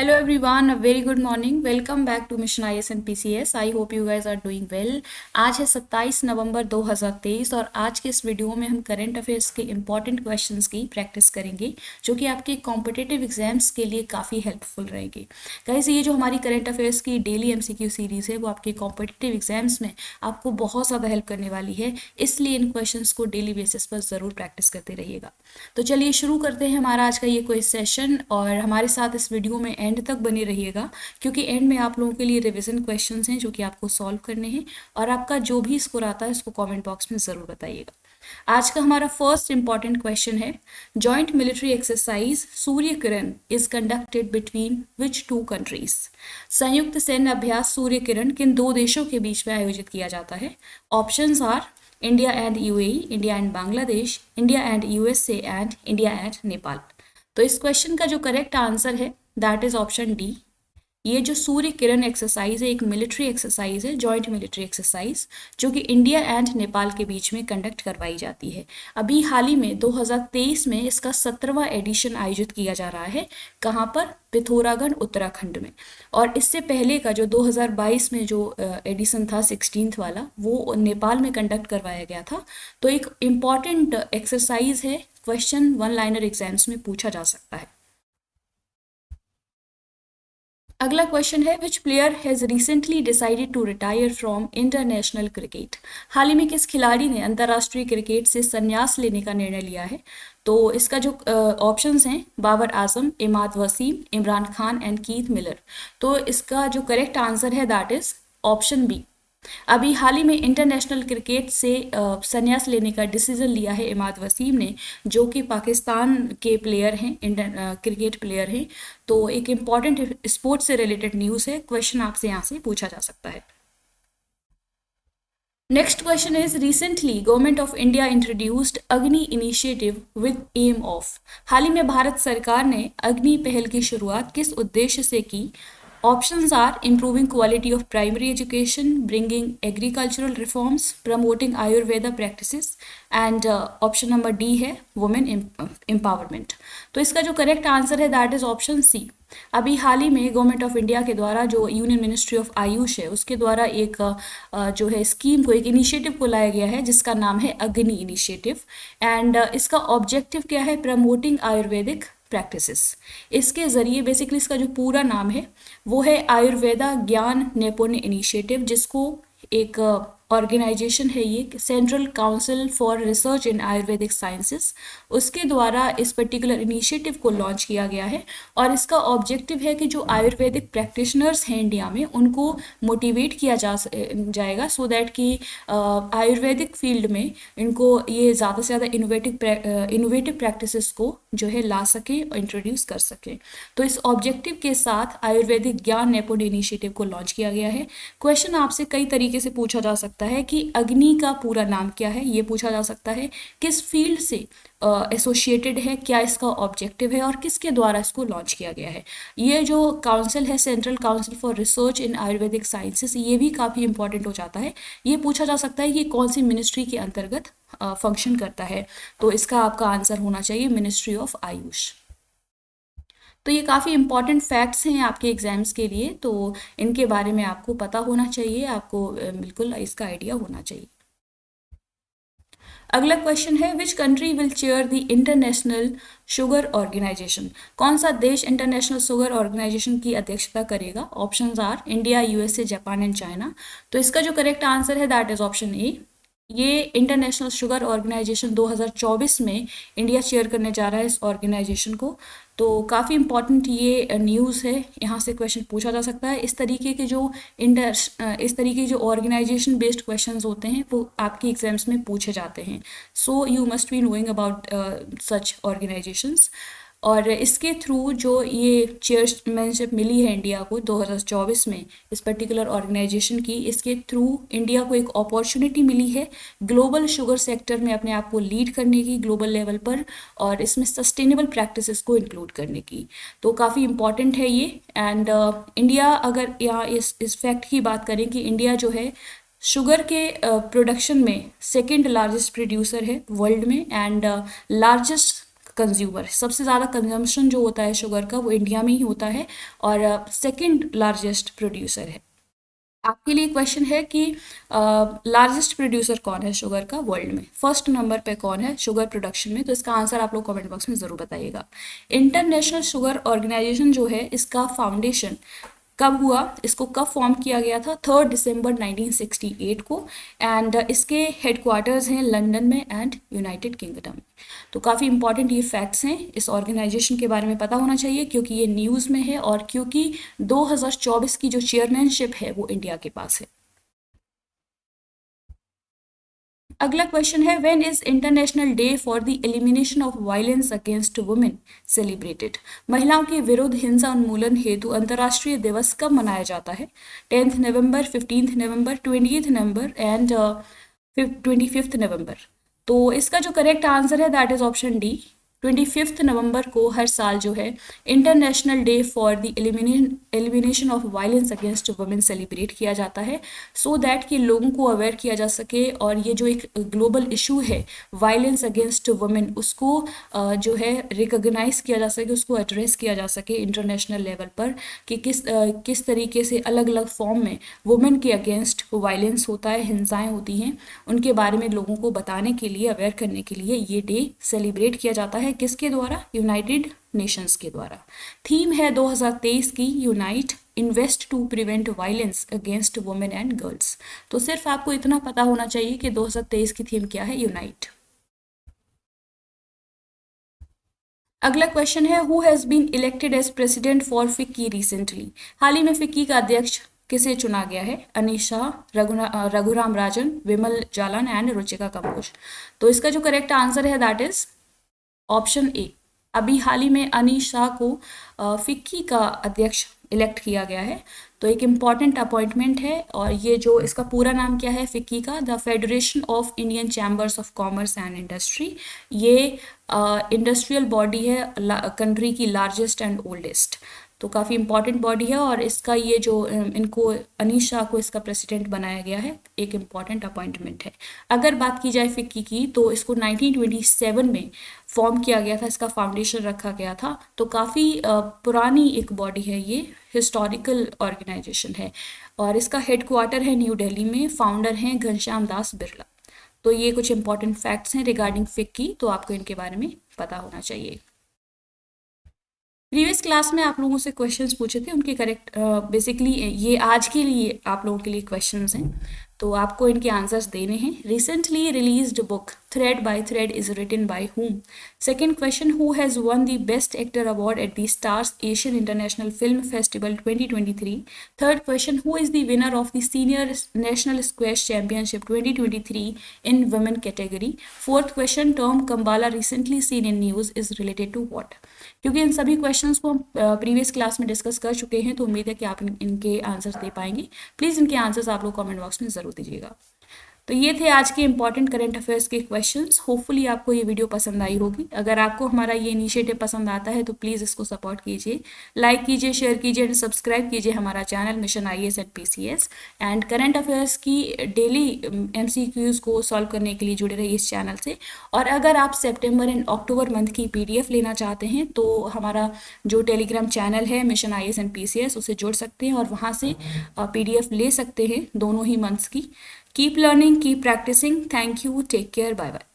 Hello everyone, a very good morning. Welcome back to Mission IS and PCS. I hope you guys are doing well. आज है 27 नवंबर 2023 और आज के इस video में हम करंट अफेयर्स के इम्पॉर्टेंट क्वेश्चंस की प्रैक्टिस करेंगे जो कि आपके कॉम्पिटिटिव एग्जाम्स के लिए काफ़ी हेल्पफुल रहेगी। गाइस, ये जो हमारी करंट अफेयर्स की डेली MCQ सीरीज़ है वो आपके कॉम्पिटिटिव एग्जाम्स में आपको बहुत ज़्यादा हेल्प करने वाली है, इसलिए इन क्वेश्चंस को डेली बेसिस पर ज़रूर प्रैक्टिस करते रहिएगा। तो चलिए शुरू करते हैं हमारा आज का ये क्विज सेशन और हमारे साथ इस वीडियो में एंड तक बने रहिएगा क्योंकि एंड में आप लोगों के लिए रिवीजन क्वेश्चंस हैं जो कि आपको सॉल्व करने हैं और आपका जो भी स्कोर आता है उसको कमेंट बॉक्स में ज़रूर बताइएगा। आज का हमारा फर्स्ट इंपॉर्टेंट क्वेश्चन है, joint military exercise Surya Kiran is conducted between which two countries. संयुक्त सैन्य अभ्यास सूर्य किरण किन दो देशों के बीच में आयोजित किया जाता है? Options are India and UAE, India and Bangladesh, India and USA and India and Nepal. तो इस क्वेश्चन का जो करेक्ट आंसर है दैट इज ऑप्शन डी। ये जो सूर्य किरण एक्सरसाइज है एक मिलिट्री एक्सरसाइज है, जॉइंट मिलिट्री एक्सरसाइज जो कि इंडिया एंड नेपाल के बीच में कंडक्ट करवाई जाती है। अभी हाल ही में 2023 में इसका 17वां एडिशन आयोजित किया जा रहा है। कहाँ पर? पिथौरागढ़ उत्तराखंड में। और इससे पहले का जो 2022 में जो एडिशन था 16th वाला वो नेपाल में कंडक्ट करवाया गया था। तो एक इम्पॉर्टेंट एक्सरसाइज है, क्वेश्चन वन लाइनर एग्जाम्स में पूछा जा सकता है। अगला क्वेश्चन है, which player has recently decided to retire from international cricket. हाल ही में किस खिलाड़ी ने अंतर्राष्ट्रीय क्रिकेट से संन्यास लेने का निर्णय लिया है? तो इसका जो ऑप्शंस हैं, Babar Azam, Imad Wasim, Imran Khan and Keith Miller. तो इसका जो करेक्ट आंसर है दैट इज ऑप्शन बी। अभी हाल ही में इंटरनेशनल क्रिकेट से संन्यास लेने का डिसीजन लिया है इमाद वसीम ने, जो कि पाकिस्तान के प्लेयर हैं, क्रिकेट प्लेयर हैं। तो एक इम्पॉर्टेंट स्पोर्ट्स से रिलेटेड न्यूज़ है, क्वेश्चन आपसे यहाँ से पूछा जा सकता है। Next question is, recently government of India introduced अग्नि इनिशिएटिव विद एम ऑफ। हाल ही में भारत सरकार ने अग्नि पहल की शुरुआत किस उद्देश्य से की? Options are improving quality of primary education, bringing agricultural reforms, promoting Ayurveda practices and option number D है women empowerment। तो इसका जो करेक्ट आंसर है दैट इज ऑप्शन सी। अभी हाल ही में गवर्नमेंट ऑफ इंडिया के द्वारा जो यूनियन मिनिस्ट्री ऑफ आयुष है उसके द्वारा एक जो है स्कीम को, एक इनिशिएटिव को लाया गया है जिसका नाम है अग्नि इनिशिएटिव। एंड इसका ऑब्जेक्टिव क्या है? Promoting Ayurvedic practices. इसके ज़रिए बेसिकली इसका जो पूरा नाम है वो है आयुर्वेदा ज्ञान नैपुण्य इनिशिएटिव, जिसको एक ऑर्गेनाइजेशन है ये central council for research in Ayurvedic sciences, उसके द्वारा इस पर्टिकुलर इनिशिएटिव को लॉन्च किया गया है। और इसका ऑब्जेक्टिव है कि जो आयुर्वेदिक प्रैक्टिशनर्स हैं इंडिया में उनको मोटिवेट किया जाएगा सो दैट कि आयुर्वेदिक फील्ड में इनको ये ज़्यादा से ज़्यादा इनोवेटिव प्रैक्टिसेस को जो है ला सकें और इंट्रोड्यूस कर सकें। तो इस ऑब्जेक्टिव के साथ आयुर्वेदिक ज्ञान नैपुण्य इनिशिएटिव को लॉन्च किया गया है। क्वेश्चन आपसे कई तरीके से पूछा जा सकता है कि अग्नि का पूरा नाम क्या है, ये पूछा जा सकता है, किस फील्ड से एसोसिएटेड है, क्या इसका ऑब्जेक्टिव है और किसके द्वारा इसको लॉन्च किया गया है। ये जो काउंसिल है central council for research in Ayurvedic sciences, ये भी काफ़ी इंपॉर्टेंट हो जाता है। ये पूछा जा सकता है कि कौन सी मिनिस्ट्री के अंतर्गत फंक्शन करता है। तो इसका आपका आंसर होना चाहिए मिनिस्ट्री ऑफ आयुष। तो ये काफ़ी इंपॉर्टेंट फैक्ट्स हैं आपके एग्जाम्स के लिए, तो इनके बारे में आपको पता होना चाहिए, आपको बिल्कुल इसका आइडिया होना चाहिए। अगला क्वेश्चन है, which country will chair the International Sugar Organisation. कौन सा देश इंटरनेशनल शुगर ऑर्गेनाइजेशन की अध्यक्षता करेगा? Options are India, USA, Japan and China. तो इसका जो करेक्ट आंसर है दैट इज ऑप्शन ए। ये इंटरनेशनल शुगर ऑर्गेनाइजेशन 2024 में इंडिया चेयर करने जा रहा है इस ऑर्गेनाइजेशन को। तो काफ़ी इंपॉर्टेंट ये न्यूज़ है, यहाँ से क्वेश्चन पूछा जा सकता है। इस तरीके के जो ऑर्गेनाइजेशन बेस्ड क्वेश्चंस होते हैं वो आपके एग्जाम्स में पूछे जाते हैं। So you must be knowing about such organisations. और इसके थ्रू जो ये चेयरमैनशिप मिली है इंडिया को 2024 में इस पर्टिकुलर ऑर्गेनाइजेशन की, इसके थ्रू इंडिया को एक अपॉर्चुनिटी मिली है ग्लोबल शुगर सेक्टर में अपने आप को लीड करने की ग्लोबल लेवल पर, और इसमें सस्टेनेबल प्रैक्टिसेस को इंक्लूड करने की। तो काफ़ी इंपॉर्टेंट है ये। एंड इंडिया, अगर यहाँ इस फैक्ट की बात करें कि इंडिया जो है शुगर के प्रोडक्शन में सेकेंड लार्जेस्ट प्रोड्यूसर है वर्ल्ड में एंड लार्जेस्ट कंज्यूमर, सबसे ज़्यादा कंजम्पशन जो होता है शुगर का वो इंडिया में ही होता है और सेकंड लार्जेस्ट प्रोड्यूसर है। आपके लिए क्वेश्चन है कि लार्जेस्ट प्रोड्यूसर कौन है शुगर का वर्ल्ड में, फर्स्ट नंबर पे कौन है शुगर प्रोडक्शन में, तो इसका आंसर आप लोग कमेंट बॉक्स में ज़रूर बताइएगा। इंटरनेशनल शुगर ऑर्गेनाइजेशन जो है इसका फाउंडेशन कब हुआ, इसको कब फॉर्म किया गया था, 3 दिसंबर 1968 को, एंड इसके हेडक्वार्टर्स हैं लंदन में एंड यूनाइटेड किंगडम में। तो काफ़ी इंपॉर्टेंट ये फैक्ट्स हैं, इस ऑर्गेनाइजेशन के बारे में पता होना चाहिए क्योंकि ये न्यूज़ में है और क्योंकि 2024 की जो चेयरमैनशिप है वो इंडिया के पास है। अगला क्वेश्चन है, when is international day for the elimination of violence against women celebrated? महिलाओं के विरुद्ध हिंसा उन्मूलन हेतु अंतर्राष्ट्रीय दिवस कब मनाया जाता है? 10th November, 15th November, 20th November and 25th नवंबर। तो इसका जो करेक्ट आंसर है दैट इज ऑप्शन डी। 25 नवंबर को हर साल जो है international day for the elimination of violence against women celebrate किया जाता है, सो दैट कि लोगों को अवेयर किया जा सके और ये जो एक ग्लोबल इशू है वायलेंस अगेंस्ट वुमेन उसको जो है रिकॉग्नाइज किया जा सके, उसको एड्रेस किया जा सके इंटरनेशनल लेवल पर कि किस तरीके से अलग अलग फॉर्म में वुमेन के अगेंस्ट वायलेंस होता है, हिंसाएं होती हैं, उनके बारे में लोगों को बताने के लिए, अवेयर करने के लिए ये डे सेलिब्रेट किया जाता है। किसके द्वारा? यूनाइटेड नेशंस के द्वारा। थीम है 2023 की unite invest to prevent violence against women and girls. तो सिर्फ आपको इतना पता होना चाहिए कि 2023 की थीम क्या है, यूनाइट। अगला क्वेश्चन है, who has been elected as president for FICCI recently? हाल ही में फिक्की का अध्यक्ष किसे चुना गया है? अनिश शाह, रघुराम राजन, विमल जालन एंड रुचिका कंबोज। तो इसका जो करेक्ट आंसर है दैट इज ऑप्शन ए। अभी हाल ही में अनीश शाह को फिक्की का अध्यक्ष इलेक्ट किया गया है, तो एक इम्पॉर्टेंट अपॉइंटमेंट है। और ये जो इसका पूरा नाम क्या है फिक्की का? The federation of Indian chambers of commerce and industry. ये इंडस्ट्रियल बॉडी है, कंट्री की लार्जेस्ट एंड ओल्डेस्ट, तो काफ़ी इंपॉर्टेंट बॉडी है और इसका ये जो इनको अनीश शाह को इसका प्रेसिडेंट बनाया गया है, एक इम्पॉर्टेंट अपॉइंटमेंट है। अगर बात की जाए फिक्की की तो इसको 1927 में फॉर्म किया गया था, इसका फाउंडेशन रखा गया था, तो काफ़ी पुरानी एक बॉडी है, ये हिस्टोरिकल ऑर्गेनाइजेशन है और इसका हेडक्वार्टर है न्यू दिल्ली में, फाउंडर हैं घनश्याम दास बिरला। तो ये कुछ इंपॉर्टेंट फैक्ट्स हैं रिगार्डिंग फिक्की, तो आपको इनके बारे में पता होना चाहिए। प्रीवियस क्लास में आप लोगों से क्वेश्चंस पूछे थे, उनके करेक्ट बेसिकली ये आज के लिए आप लोगों के लिए क्वेश्चंस हैं, तो आपको इनके आंसर्स देने हैं। Recently released book thread by thread is written by whom? Second question, who has won the best actor award at the Stars Asian International Film Festival 2023? Third question, who is the winner of the senior national squash championship 2023 in women category? Fourth question, term Kambala recently seen in news is related to what? क्योंकि इन सभी questions को हम previous class में discuss कर चुके हैं, तो उम्मीद है कि आप इनके आंसर्स दे पाएंगे। प्लीज़ इनके आंसर्स आप लोग कमेंट बॉक्स में ज़रूर दीजिएगा। तो ये थे आज के इंपॉर्टेंट करंट अफेयर्स के क्वेश्चंस। होपफुली आपको ये वीडियो पसंद आई होगी। अगर आपको हमारा ये इनिशिएटिव पसंद आता है तो प्लीज़ इसको सपोर्ट कीजिए, लाइक कीजिए, शेयर कीजिए एंड सब्सक्राइब कीजिए हमारा channel mission IAS and PCS। And current affairs की डेली MCQs को सॉल्व करने के लिए जुड़े रहिए इस चैनल से। और अगर आप सितंबर एंड अक्टूबर मंथ की PDF लेना चाहते हैं तो हमारा जो टेलीग्राम चैनल है मिशन IAS एंड PCS उसे जोड़ सकते हैं और वहाँ से PDF ले सकते हैं दोनों ही मंथ्स की। Keep learning, keep practicing. Thank you. Take care. Bye bye.